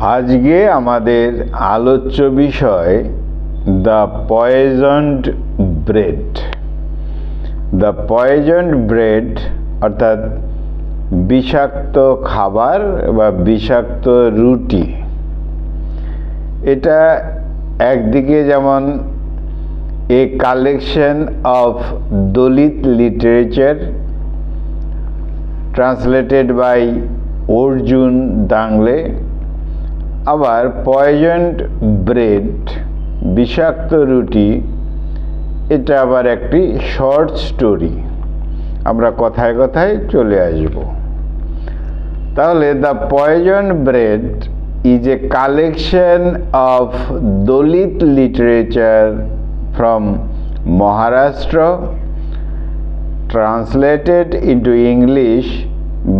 আজকে আমাদের আলোচ্য বিষয় the poisoned bread. The poisoned bread অর্থাৎ বিষাক্ত খাবার বা বিষাক্ত রুটি। এটা একদিকে যেমন a collection of Dalit literature translated by Arjun Dangle, আবার পয়জনড ব্রেড বিষাক্ত রুটি এটা আবার একটি শর্ট স্টোরি। আমরা কথায় কথায় চলে আসব। তাহলে the poisoned bread is a collection of Dalit literature from Maharashtra translated into English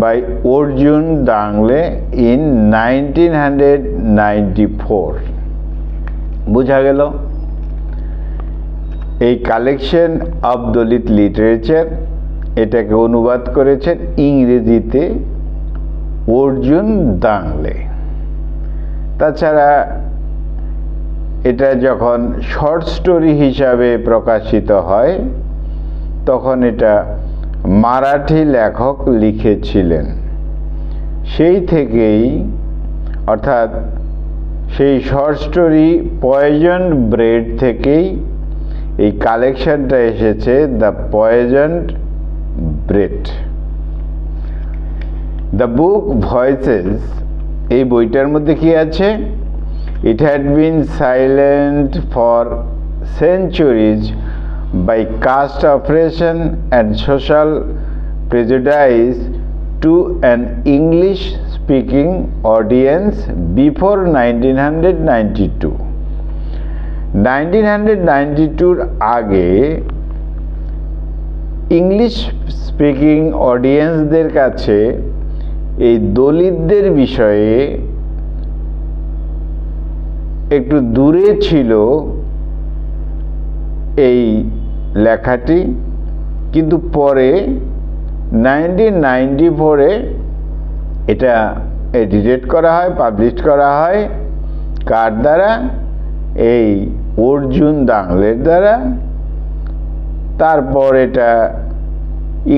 by Arjun Dangle in 1994. বুঝা গেল? এই কালেকশন অফ দলিত লিটারেচার এটাকে অনুবাদ করেছেন ইংরেজিতে অর্জুন দাংলে। তাছাড়া এটা যখন শর্ট স্টোরি হিসাবে প্রকাশিত হয় তখন এটা মারাঠি লেখক লিখেছিলেন। সেই থেকেই অর্থাৎ সেই শর্ট স্টোরি পয়জনড ব্রেড থেকেই এই কালেকশনটা এসেছে, the poisoned bread. The book voices, এই বইটার মধ্যে কি আছে? It had been silent for centuries by caste oppression and social prejudice to an English speaking audience before 1992। 1992 আগে ইংলিশ স্পিকিং অডিয়েন্সদের কাছে এই দলিতদের বিষয়ে একটু দূরে ছিল এই লেখাটি, কিন্তু পরে 1994-এ এটা এডিটেড করা হয়, পাবলিশ করা হয়। কার দ্বারা? এই অর্জুন দাংলের দ্বারা। তারপর এটা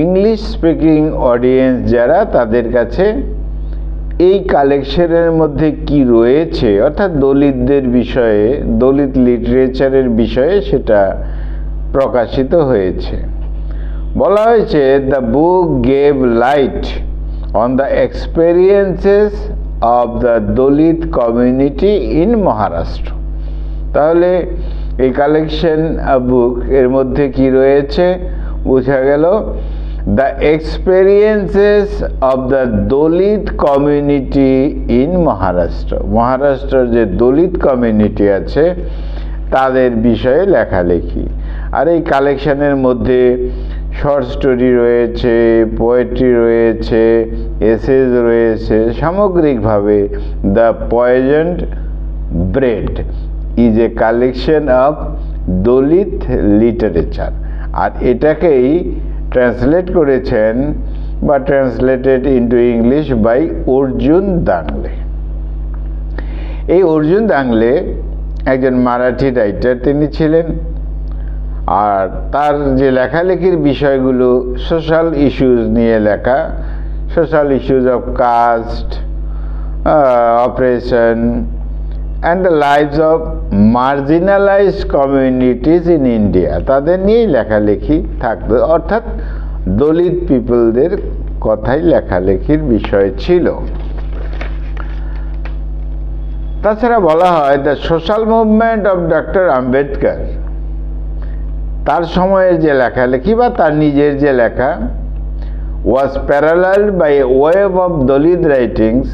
ইংলিশ স্পিকিং অডিয়েন্স যারা, তাদের কাছে এই কালেকশনের মধ্যে কি রয়েছে অর্থাৎ দলিতদের বিষয়ে, দলিত লিটারেচারের বিষয়ে সেটা প্রকাশিত হয়েছে। বলা হয়েছে the book gave light on the experiences of the Dalit community in Maharashtra. তাহলে এই কালেকশন বুক এর মধ্যে কি রয়েছে বোঝা গেল, the experiences of the Dalit community in Maharashtra. মহারাষ্ট্রের যে দলিত কমিউনিটি আছে তাদের বিষয়ে লেখালেখি। আর এই কালেকশনের মধ্যে শর্ট স্টোরি রয়েছে, পোয়েট্রি রয়েছে, এসেজ রয়েছে। সামগ্রিকভাবে the poisoned bread is a collection of Dalit literature. আর এটাকেই ট্রান্সলেট করেছেন বা translated into English by Arjun Dangle. এই অর্জুন দাংলে একজন মারাঠি রাইটার তিনি ছিলেন। আর তার যে লেখালেখির বিষয়গুলো সোশ্যাল ইস্যুজ নিয়ে লেখা, social issues of caste, oppression and the lives of marginalised communities in India, তাদের নিয়েই লেখালেখি থাকতো। অর্থাৎ দলিত পিপলদের কথাই লেখালেখির বিষয় ছিল। তাছাড়া বলা হয় the social movement of doctor Ambedkar, তার সময়ের যে লেখালেখি বা তার নিজের যে লেখা, was paralleled by a wave of Dalit writings.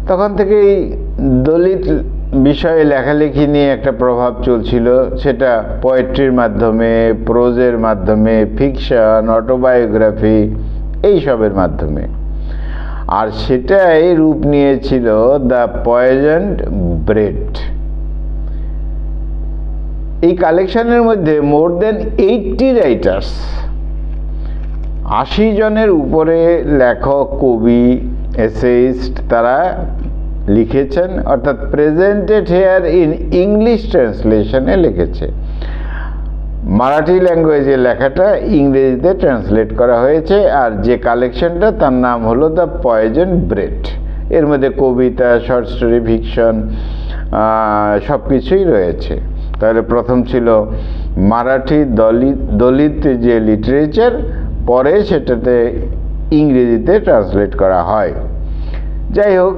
তখন থেকেই দলিত বিষয়ে লেখালেখি নিয়ে একটা প্রভাব চলছিল, সেটা পোয়েট্রির মাধ্যমে, প্রোজের মাধ্যমে, ফিকশন, অটোবায়োগ্রাফি এইসবের মাধ্যমে। আর সেটাই রূপ নিয়েছিল দ্য পয়জনড ব্রেড। এই কালেকশনের মধ্যে মোর দেন 80 রাইটার্স, 80 জনের উপরে লেখক, কবি, এসেইস্ট তারা লিখেছেন, অর্থাৎ প্রেজেন্টেড হেয়ার ইন ইংলিশ ট্রান্সলেশনে লিখেছে। মারাঠি ল্যাঙ্গুয়েজে লেখাটা ইংরেজিতে ট্রান্সলেট করা হয়েছে, আর যে কালেকশনটা তার নাম হলো দ্য পয়জন ব্রেড। এর মধ্যে কবিতা, শর্ট স্টোরি, ফিকশন সব কিছুই রয়েছে। তাহলে প্রথম ছিল মারাঠি দলিত যে লিটারেচার, পরে সেটাতে ইংরেজিতে ট্রান্সলেট করা হয়। যাই হোক,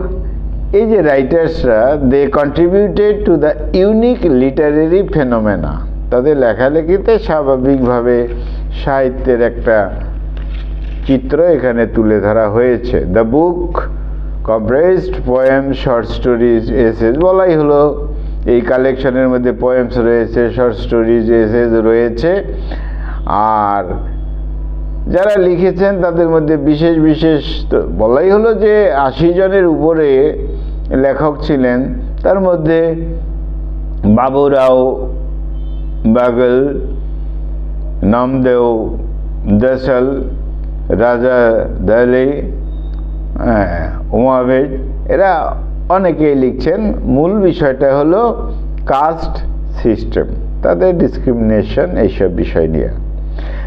এই যে রাইটার্সরা they contributed to the unique literary phenomena, তাদের লেখালেখিতে স্বাভাবিকভাবে সাহিত্যের একটা চিত্র এখানে তুলে ধরা হয়েছে। The book comprised poem, short stories, essays, বলাই হলো এই কালেকশনের মধ্যে পোয়েমস রয়েছে, শর্ট স্টোরিজ, এসেজ রয়েছে। আর যারা লিখেছেন তাদের মধ্যে বিশেষ বিশেষ বলাই হলো যে 80 জনের উপরে লেখক ছিলেন। তার মধ্যে বাবুরাও বাগল, নামদেও দেশাল, রাজা দালি, উমাবেদ, এরা অনেকেই লিখছেন। মূল বিষয়টা হলো কাস্ট সিস্টেম, তাদের ডিসক্রিমিনেশন, এইসব বিষয় নিয়ে।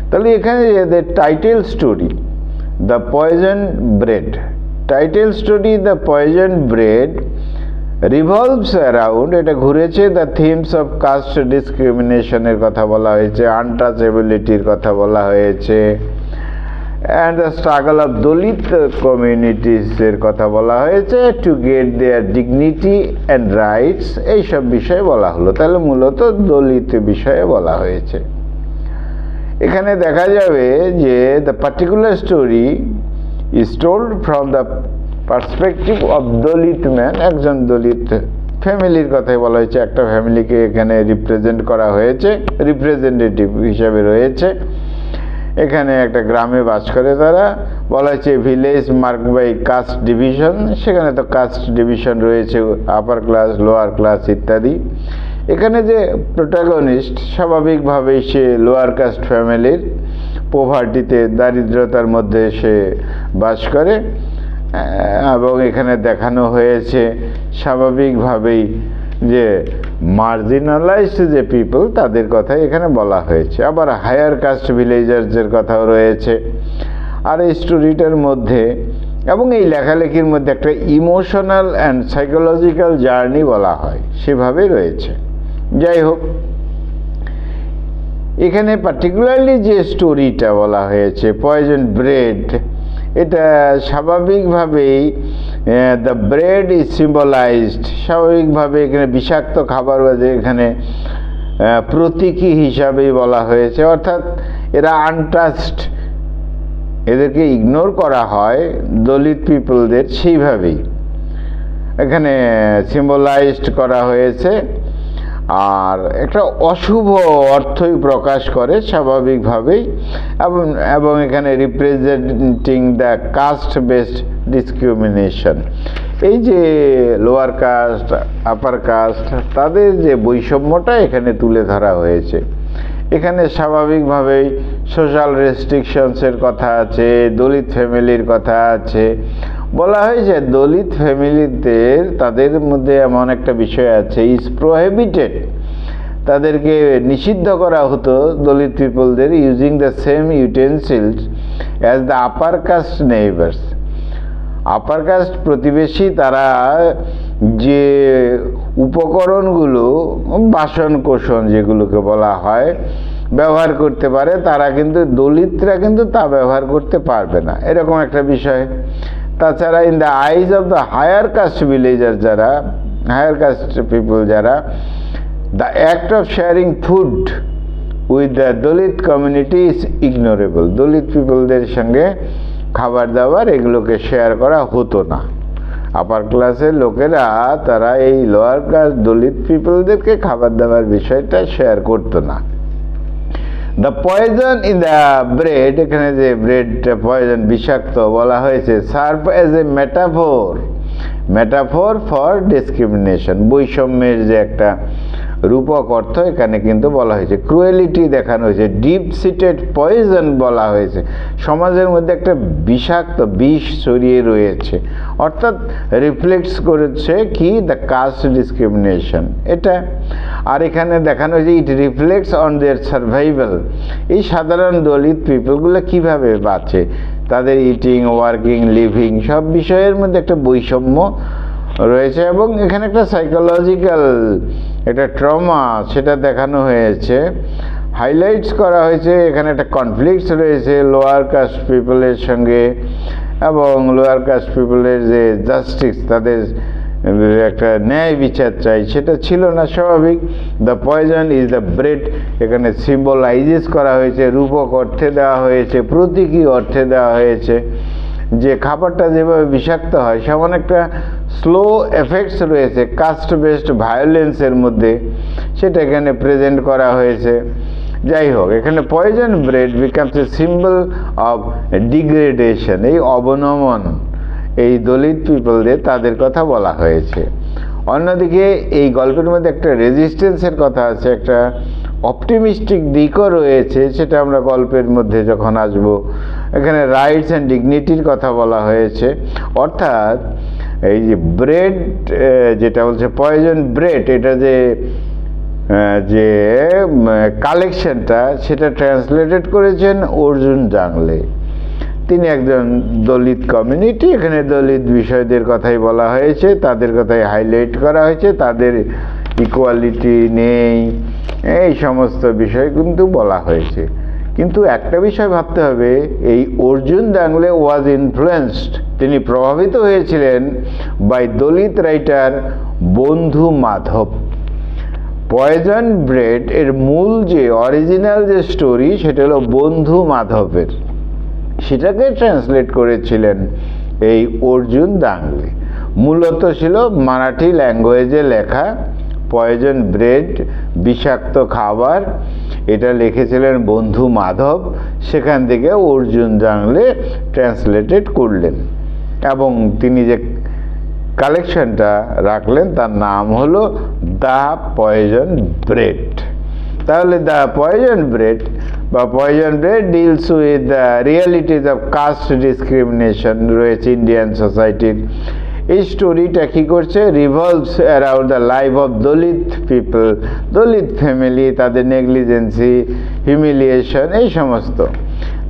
তাহলে এখানে এদের title story the poison bread, title story the poison bread revolves around, এটা ঘুরেছে দ্য থিমস অফ কাস্ট ডিসক্রিমিনেশনের কথা বলা হয়েছে, আনটাচেবিলিটির কথা বলা হয়েছে, and the struggle of Dalit কমিউনিটিসের কথা বলা হয়েছে, to get their dignity and rights, এইসব বিষয়ে বলা হলো। তাহলে মূলত দলিত বিষয়ে বলা হয়েছে। এখানে দেখা যাবে যে the particular story is told from the perspective of Dalit man, একজন দলিত ফ্যামিলির কথাই বলা হয়েছে। একটা ফ্যামিলিকে এখানে রিপ্রেজেন্ট করা হয়েছে, রিপ্রেজেন্টেটিভ হিসাবে রয়েছে। এখানে একটা গ্রামে বাস করে তারা, বলা হয়েছে village mark by caste division, সেখানে তো কাস্ট ডিভিশন রয়েছে, আপার ক্লাস, লোয়ার ক্লাস ইত্যাদি। এখানে যে প্রোটাগনিস্ট স্বাভাবিকভাবেই সে লোয়ার কাস্ট ফ্যামিলির, পোভার্টিতে, দারিদ্রতার মধ্যে সে বাস করে, এবং এখানে দেখানো হয়েছে স্বাভাবিকভাবেই যে মার্জিনালাইজড যে পিপল, তাদের কথাই এখানে বলা হয়েছে। আবার হায়ার কাস্ট ভিলেজার্সের কথাও রয়েছে। আর এই স্টোরিটার মধ্যে এবং এই লেখালেখির মধ্যে একটা ইমোশনাল অ্যান্ড সাইকোলজিক্যাল জার্নি বলা হয়, সেভাবেই রয়েছে। যাই হোক, এখানে পার্টিকুলারলি যে স্টোরিটা বলা হয়েছে পয়জন ব্রেড, এটা স্বাভাবিকভাবেই দ্য ব্রেড ইজ সিম্বলাইজড, স্বাভাবিকভাবে এখানে বিষাক্ত খাবার বাজে এখানে প্রতীকী হিসাবেই বলা হয়েছে। অর্থাৎ এরা আনটাচড, এদেরকে ইগনোর করা হয় দলিত পিপলদের, সেইভাবেই এখানে সিম্বলাইজড করা হয়েছে। আর একটা অশুভ অর্থই প্রকাশ করে স্বাভাবিকভাবেই, এবং এখানে representing the caste based discrimination, এই যে লোয়ার কাস্ট, আপার কাস্ট, তাদের যে বৈষম্যটা এখানে তুলে ধরা হয়েছে। এখানে স্বাভাবিকভাবেই সোশ্যাল রেস্ট্রিকশনসের কথা আছে, দলিত ফ্যামিলির কথা আছে। বলা হয়েছে দলিত ফ্যামিলিদের, তাদের মধ্যে এমন একটা বিষয় আছে, ইজ প্রোহিবিটেড, তাদেরকে নিষিদ্ধ করা হতো দলিত পিপলদের, using the same utensils as the upper caste neighbours. Upper caste প্রতিবেশী তারা যে উপকরণগুলো, বাসন কোসন যেগুলোকে বলা হয়, ব্যবহার করতে পারে, তারা কিন্তু দলিতরা কিন্তু তা ব্যবহার করতে পারবে না, এরকম একটা বিষয়। তাছাড়া in the eyes of the higher caste villager, যারা হায়ার কাস্ট পিপল, যারা the act of sharing food with the Dalit community is ignorable, Dalit পিপলদের সঙ্গে খাবার দাবার এগুলোকে শেয়ার করা হতো না। আপার ক্লাসের লোকেরা তারা এই লোয়ার ক্লাস দলিত পিপলদেরকে খাবার দাবার বিষয়টা শেয়ার করতো না। The poison in the bread, এখানে যে ব্রেডটা পয়জন, বিষাক্ত বলা হয়েছে, serve as a metaphor for discrimination, বৈষম্যের যে একটা রূপক অর্থ এখানে কিন্তু বলা হয়েছে, ক্রুয়েলিটি দেখানো হয়েছে, ডিপ সিটেড পয়জন বলা হয়েছে, সমাজের মধ্যে একটা বিষাক্ত বিষ ছড়িয়ে রয়েছে, অর্থাৎ রিফ্লেক্টস করেছে কি দ্য কাস্ট ডিসক্রিমিনেশন এটা। আর এখানে দেখানো হয়েছে ইট রিফ্লেক্টস অন দেয়ার সার্ভাইভাল, এই সাধারণ দলিত পিপলগুলো কিভাবে বাঁচে, তাদের ইটিং, ওয়ার্কিং, লিভিং সব বিষয়ের মধ্যে একটা বৈষম্য রয়েছে, এবং এখানে একটা সাইকোলজিক্যাল একটা ট্রমা সেটা দেখানো হয়েছে, হাইলাইটস করা হয়েছে। এখানে একটা কনফ্লিক্টস রয়েছে লোয়ার কাস্ট পিপলের সঙ্গে, এবং লোয়ার কাস্ট পিপলের যে জাস্টিস, তাদের একটা ন্যায় বিচার চাই, সেটা ছিল না, স্বাভাবিক। The poison is the bread, এখানে সিম্বলাইজেস করা হয়েছে, রূপক অর্থে দেওয়া হয়েছে, প্রতীকী অর্থে দেওয়া হয়েছে, যে খাবারটা যেভাবে বিষাক্ত হয় সেমন একটা স্লো এফেক্টস রয়েছে কাস্ট বেসড ভায়োলেন্সের মধ্যে, সেটা এখানে প্রেজেন্ট করা হয়েছে। যাই হোক, এখানে poison bread becomes a symbol of degradation, এই অবনমন এই দলিত পিপলদের, তাদের কথা বলা হয়েছে। অন্যদিকে এই গল্পের মধ্যে একটা রেজিস্ট্যান্সের কথা আছে, একটা অপটিমিস্টিক দিকও রয়েছে, সেটা আমরা গল্পের মধ্যে যখন আসব। এখানে রাইটস অ্যান্ড ডিগনিটির কথা বলা হয়েছে, অর্থাৎ এই যে ব্রেড যেটা বলছে পয়জন ব্রেড, এটা যে কালেকশনটা সেটা ট্রান্সলেটেড করেছেন অর্জুন জাংলে। তিনি একজন দলিত কমিউনিটি, এখানে দলিত বিষয়দের কথাই বলা হয়েছে, তাদের কথাই হাইলাইট করা হয়েছে, তাদের ইকুয়ালিটি নেই, এই সমস্ত বিষয় কিন্তু বলা হয়েছে। কিন্তু একটা বিষয় ভাবতে হবে, এই অর্জুন জাংলে ওয়াজ ইনফ্লুয়েন্সড, তিনি প্রভাবিত হয়েছিলেন বাই দলিত রাইটার বন্ধু মাধব। পয়জন ব্রেড এর মূল যে অরিজিনাল যে স্টোরি, সেটা হলো বন্ধু মাধবের, সেটাকে ট্রান্সলেট করেছিলেন এই অর্জুন জাংলে। মূলত ছিল মারাঠি ল্যাঙ্গুয়েজে লেখা, পয়জন ব্রেড বিষাক্ত খাবার, এটা লিখেছিলেন বন্ধু মাধব, সেখান থেকে অর্জুন জাংলে ট্রান্সলেটেড করলেন, এবং তিনি যে কালেকশনটা রাখলেন তার নাম হলো দ্য পয়জন ব্রেড। তাহলে দ্য পয়জন ব্রেড বা poison bread deals with the realities of caste discrimination রয়েছে ইন্ডিয়ান সোসাইটির। এই স্টোরিটা কী করছে, revolves around the life of Dalit people, Dalit family, তাদের নেগলিজেন্সি, হিউমিলিয়েশন, এই সমস্ত।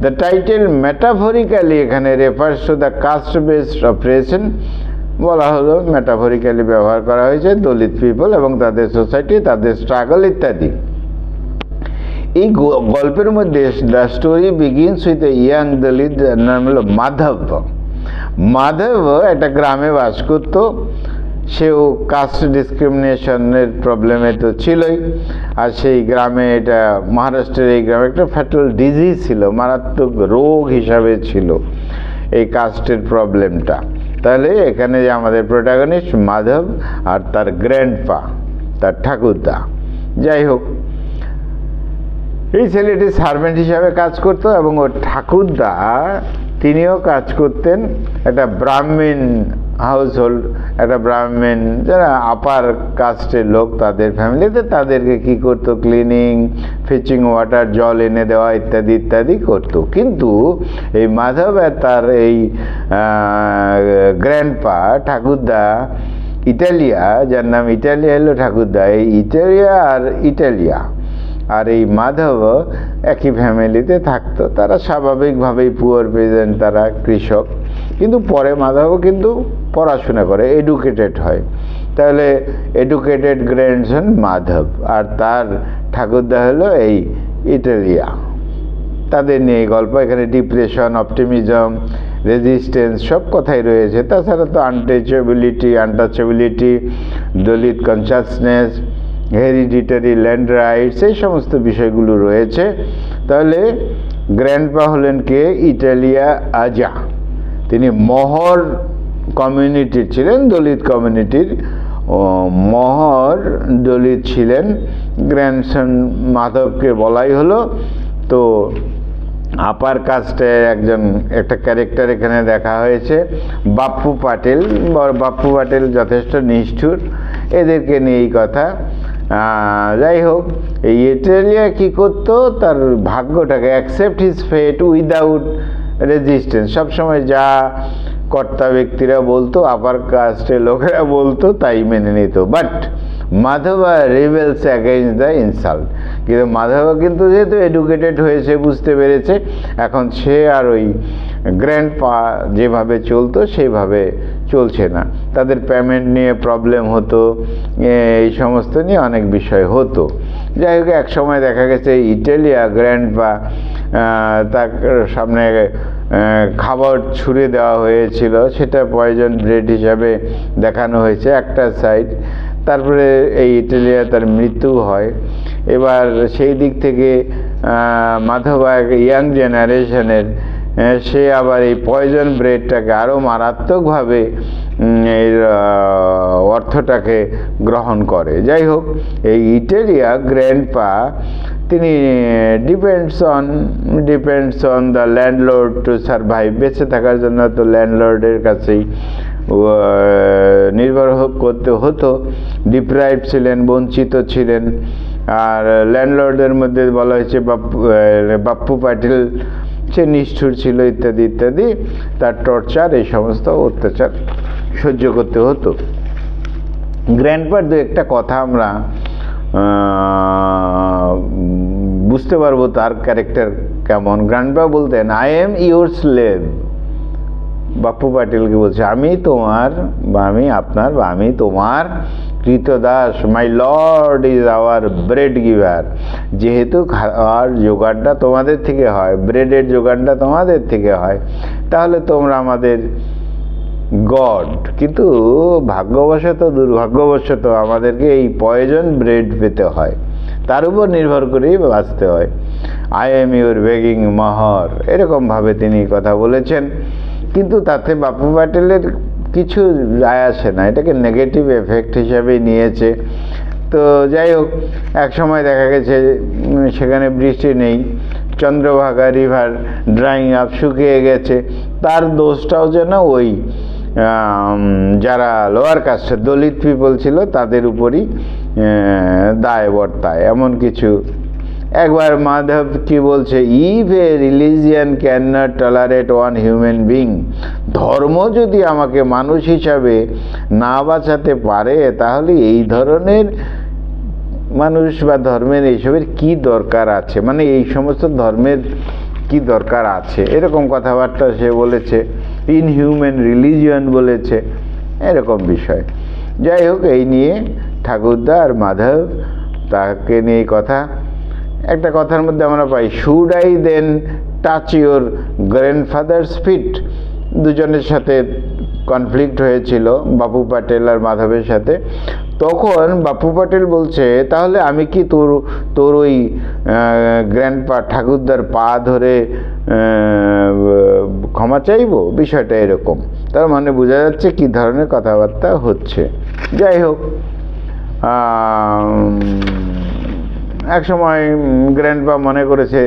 দ্য টাইটেল মেটাফরিক্যালি এখানে refers to the caste based operation, বলা হলো মেটাফরিক্যালি ব্যবহার করা হয়েছে দলিত পিপল এবং তাদের সোসাইটি, তাদের স্ট্রাগল ইত্যাদি। এই গল্পের মধ্যে the story begins with a young Dalit, যার নাম হলো মাধব। মাধব একটা গ্রামে বাস করত, সেও কাস্ট ডিসক্রিমিনেশনের প্রবলেমে তো ছিলই, আর সেই গ্রামে, এটা মহারাষ্ট্রের এই গ্রামে একটা ফ্যাটাল ডিজিজ ছিল, মারাত্মক রোগ হিসাবে ছিল এই কাস্টের প্রবলেমটা। তাহলে এখানে যে আমাদের প্রোটাগনিস্ট মাধব আর তার গ্র্যান্ডপা, তার ঠাকুরদা, যাই হোক, এই ছেলেটি সার্ভেন্ট হিসাবে কাজ করতো, এবং ওর ঠাকুরদা তিনিও কাজ করতেন একটা ব্রাহ্মণ হাউস হোল্ড, একটা ব্রাহ্মণ যারা আপার কাস্টের লোক, তাদের ফ্যামিলিতে তাদেরকে কি করতো, ক্লিনিং, ফিচিং ওয়াটার, জল এনে দেওয়া ইত্যাদি ইত্যাদি করতো। কিন্তু এই মাধব আর তার এই গ্র্যান্ডপা ঠাকুরদা ইটালিয়া, যার নাম ইটালিয়া হলো ঠাকুরদা, এই ইটালিয়া আর ইটালিয়া আর এই মাধব একই ফ্যামিলিতে থাকতো। তারা স্বাভাবিকভাবেই পুয়ার পেজেন্ট, তারা কৃষক, কিন্তু পরে মাধব কিন্তু পড়াশোনা করে, এডুকেটেড হয়। তাহলে এডুকেটেড গ্র্যান্ডসন মাধব, আর তার ঠাকুরদা হলো এই ইটালিয়া। তাদের নিয়ে এই গল্প। এখানে ডিপ্রেশন, অপটিমিজম, রেজিস্ট্যান্স সব কথাই রয়েছে। তাছাড়া তো আনটাচেবিলিটি, দলিত কনসাসনেস, হেরিডিটারি ল্যান্ড রাইটস, এই সমস্ত বিষয়গুলো রয়েছে। তাহলে গ্র্যান্ডপা হলেন কে, ইটালিয়া আজা, তিনি মহর কমিউনিটির ছিলেন, দলিত কমিউনিটির মহর দলিত ছিলেন। গ্র্যান্ডসন মাধবকে বলাই হলো। তো আপার কাস্টের একটা ক্যারেক্টার এখানে দেখা হয়েছে, বাপ্পু পাটেল। বাপ্পু পাটেল যথেষ্ট নিষ্ঠুর, এদেরকে নিয়ে এই কথা। যাই হোক, এই ইটালিয়া কী করতো, তার ভাগ্যটাকে অ্যাকসেপ্ট হিজ ফেট উইদাউট রেজিস্ট্যান্স, সবসময় যা কর্তা ব্যক্তিরা বলতো, আপার কাস্টের লোকেরা বলতো, তাই মেনে নিত। But Madhava rebels against the insult. কিন্তু মাধবা কিন্তু যেহেতু এডুকেটেড হয়েছে, বুঝতে পেরেছে, এখন সে আর ওই গ্র্যান্ডপা যেভাবে চলতো সেইভাবে চলছে না। তাদের পেমেন্ট নিয়ে প্রবলেম হতো, এই সমস্ত নিয়ে অনেক বিষয় হতো। যাই হোক, এক সময় দেখা গেছে ইটালিয়া গ্র্যান্ডপা তার সামনে খাবার ছুঁড়ে দেওয়া হয়েছিল, সেটা পয়জন ব্রেড হিসাবে দেখানো হয়েছে একটা সাইড। তারপরে এই ইটালিয়া তার মৃত্যু হয়। এবার সেই দিক থেকে মাধবা ইয়াং জেনারেশনের, সে আবার এই পয়জন ব্রেডটাকে আরও মারাত্মকভাবে এর অর্থটাকে গ্রহণ করে। যাই হোক, এই ইটালিয়া গ্র্যান্ডপা তিনি depends on the landlord to survive. বেঁচে থাকার জন্য তো ল্যান্ডলর্ডের কাছেই নির্ভর করতে হতো। ডিপ্রাইভ ছিলেন, বঞ্চিত ছিলেন। আর ল্যান্ডলর্ডের মধ্যে বলা হয়েছে বাপ্পু পাটিল, সে নিষ্ঠুর ছিল, ইত্যাদি ইত্যাদি। তার টর্চার, এই সমস্ত অত্যাচার সহ্য করতে হতো। গ্র্যান্ডপার দু একটা কথা আমরা বুঝতে পারবো তার ক্যারেক্টার কেমন। গ্র্যান্ডপা বলতেন, I am your slave. Bappu পাটিলকে বলছে, আমি তোমার বা আমি আপনার বা আমি তোমার কৃতদাস। My lord is our bread giver. যেহেতু খাওয়ার জোগানটা তোমাদের থেকে হয়, ব্রেডের জোগানটা তোমাদের থেকে হয়, তাহলে তোমরা আমাদের গড। কিন্তু ভাগ্যবশত দুর্ভাগ্যবশত আমাদেরকে এই পয়জন ব্রেড পেতে হয়, তার উপর নির্ভর করেই বাঁচতে হয়। আই এম ইউর বেগিং মহর, এরকমভাবে তিনি কথা বলেছেন। কিন্তু তাতে বাপ্পু পাটিলের কিছু যায় আসে না, এটাকে নেগেটিভ এফেক্ট হিসাবেই নিয়েছে। তো যাই হোক, এক সময় দেখা গেছে সেখানে বৃষ্টি নেই, চন্দ্রভাগা রিভার ড্রাইং আপ, শুকিয়ে গেছে। তার দোষটাও যেন ওই যারা লোয়ার কাস্টের দলিত পিপল ছিল তাদের উপরই দায় বর্তায়, এমন কিছু। একবার মাধব কি বলছে, if A religion can not tolerate one human being, ধর্ম যদি আমাকে মানুষ হিসাবে না বাঁচাতে পারে, তাহলে এই ধরনের মানুষ বা ধর্মের এইসবের কি দরকার আছে, মানে এই সমস্ত ধর্মের কি দরকার আছে, এরকম কথাবার্তা সে বলেছে। ইনহিউম্যান রিলিজিয়ন বলেছে, এরকম বিষয়। যাই হোক, এই নিয়ে ঠাকুরদা আর মাধব তাকে নিয়ে কথা। একটা কথার মধ্যে আমরা পাই, should I then touch your grandfather's feet. দুজনের সাথে কনফ্লিক্ট হয়েছিল বাপু পাটেল আর মাধবের সাথে। তখন বাপু পাটেল বলছে, তাহলে আমি কি তোর ওই গ্র্যান্ডপা ঠাকুরদার পা ধরে ক্ষমা চাইবো? বিষয়টা এরকম। তার মানে বোঝা যাচ্ছে কি ধরনের কথাবার্তা হচ্ছে। যাই হোক, এক সময় গ্র্যান্ডপা মনে করেছে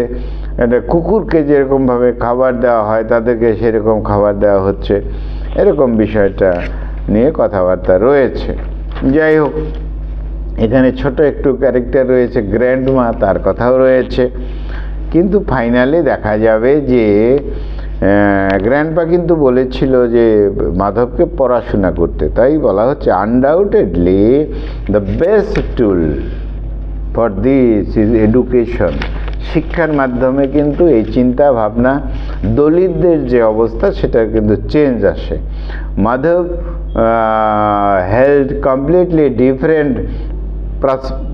এটা কুকুরকে যেরকমভাবে খাবার দেওয়া হয় তাদেরকে সেরকম খাবার দেওয়া হচ্ছে, এরকম বিষয়টা নিয়ে কথাবার্তা রয়েছে। যাই হোক, এখানে ছোট একটু ক্যারেক্টার রয়েছে গ্র্যান্ডমা, তার কথাও রয়েছে। কিন্তু ফাইনালি দেখা যাবে যে গ্র্যান্ডপা কিন্তু বলেছিল যে মাধবকে পড়াশোনা করতে, তাই বলা হচ্ছে undoubtedly the best tool for this is education. শিক্ষার মাধ্যমে কিন্তু এই চিন্তা ভাবনা, দলিতদের যে অবস্থা সেটার কিন্তু চেঞ্জ আসে। Madhav held completely different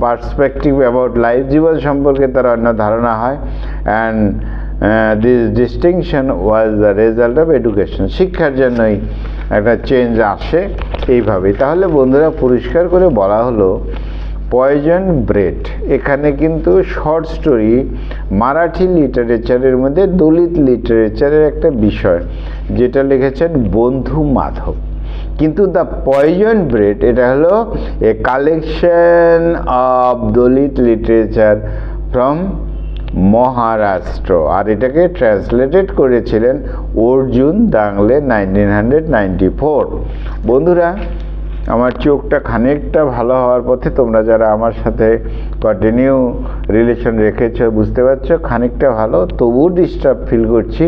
perspective about life, জীবন সম্পর্কে তার অন্য ধারণা হয়। And this distinction was the result of education. শিক্ষার জন্যই একটা চেঞ্জ আসে এইভাবেই। তাহলে বন্ধুরা, পরিষ্কার করে বলা হলো পয়জন ব্রেড, এখানে কিন্তু শর্ট স্টোরি মারাঠি লিটারেচারের মধ্যে দলিত লিটারেচারের একটা বিষয়, যেটা লিখেছেন বন্ধু মাধব। কিন্তু দ্য পয়জন ব্রেড এটা হলো a collection of Dalit literature from Maharashtra, আর এটাকে ট্রান্সলেটেড করেছিলেন অর্জুন দাঙ্গলে 1994। বন্ধুরা, আমার চোখটা খানিকটা ভালো হওয়ার পথে। তোমরা যারা আমার সাথে কন্টিনিউ রিলেশন রেখেছো বুঝতে পারছো, খানিকটা ভালো, তবুও ডিস্টার্ব ফিল করছি।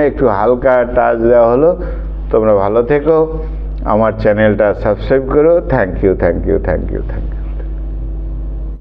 একটু হালকা টাচ দেওয়া হলো। তোমরা ভালো থেকো, আমার চ্যানেলটা সাবস্ক্রাইব করো। Thank you, thank you, thank you, thank you.